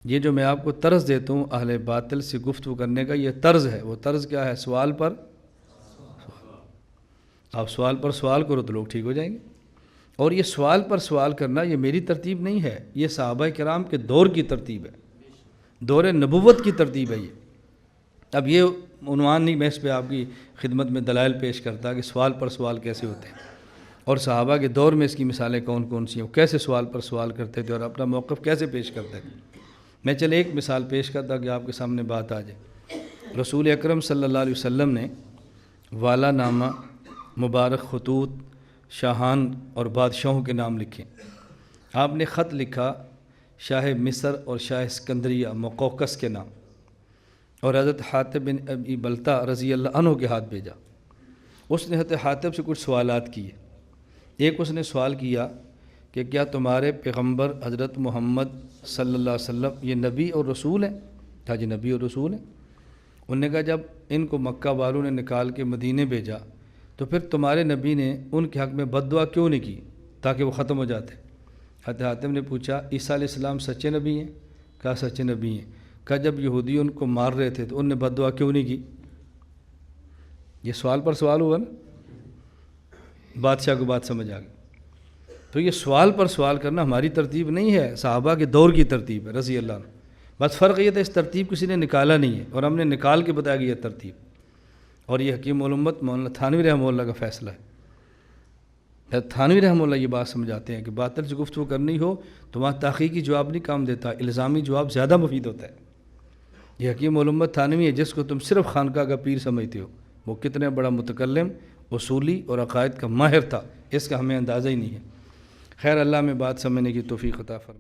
یہ جو میں آپ کو طرز دیتا ہوں اہل باطل سے گفتگو کرنے کا، یہ طرز ہے۔ وہ طرز کیا ہے؟ سوال پر آپ سوال پر سوال کرو تو لوگ ٹھیک ہو جائیں گے۔ اور یہ سوال پر سوال کرنا یہ میری ترتیب نہیں ہے، یہ صحابہ کرام کے دور کی ترتیب ہے، دور نبوت کی ترتیب ہے یہ۔ اب یہ عنوان نہیں، میں اس پہ آپ کی خدمت میں دلائل پیش کرتا کہ سوال پر سوال کیسے ہوتے ہیں، اور صحابہ کے دور میں اس کی مثالیں کون کون سی ہیں، وہ کیسے سوال پر سوال کرتے تھے اور اپنا موقف کیسے پیش کرتے تھے۔ میں چلے ایک مثال پیش کرتا کہ آپ کے سامنے بات آ جائے۔ رسول اکرم صلی اللہ علیہ وسلم نے والا نامہ، مبارک خطوط، شاہان اور بادشاہوں کے نام لکھے۔ آپ نے خط لکھا شاہ مصر اور شاہ اسکندریہ مقوقس کے نام، اور حضرت حاتب بن ابی بلتہ رضی اللہ عنہ کے ہاتھ بھیجا۔ اس نے حضرت حاتب سے کچھ سوالات کیے۔ ایک اس نے سوال کیا کہ کیا تمہارے پیغمبر حضرت محمد صلی اللہ علیہ وسلم یہ نبی اور رسول ہیں؟ کہا جی نبی اور رسول ہیں۔ انہوں نے کہا جب ان کو مکہ والوں نے نکال کے مدینے بھیجا تو پھر تمہارے نبی نے ان کے حق میں بد دعا کیوں نہیں کی تاکہ وہ ختم ہو جاتے؟ حضرت حاتم نے پوچھا عیسیٰ علیہ السلام سچے نبی ہیں؟ کہا سچے نبی ہیں۔ کہا جب یہودی ان کو مار رہے تھے تو ان نے بد دعا کیوں نہیں کی؟ یہ سوال پر سوال ہوا نا، بادشاہ کو بات سمجھ آ گئی۔ تو یہ سوال پر سوال کرنا ہماری ترتیب نہیں ہے، صحابہ کے دور کی ترتیب ہے رضی اللہ عنہ۔ بس فرق یہ تھا اس ترتیب کسی نے نکالا نہیں ہے، اور ہم نے نکال کے بتایا کہ یہ ترتیب، اور یہ حکیم الامت مولانا تھانوی رحمہ اللہ کا فیصلہ ہے۔ تھانوی رحمہ اللہ یہ بات سمجھاتے ہیں کہ باطل سے گفتگو کرنی ہو تو وہاں تحقیقی جواب نہیں کام دیتا، الزامی جواب زیادہ مفید ہوتا ہے۔ یہ حکیم الامت تھانوی ہے جس کو تم صرف خانقاہ کا پیر سمجھتے ہو، وہ کتنے بڑا متکلم، اصولی اور عقائد کا ماہر تھا، اس کا ہمیں اندازہ ہی نہیں ہے۔ خیر، اللہ میں بات سمجھنے کی توفیق عطا فرمائے۔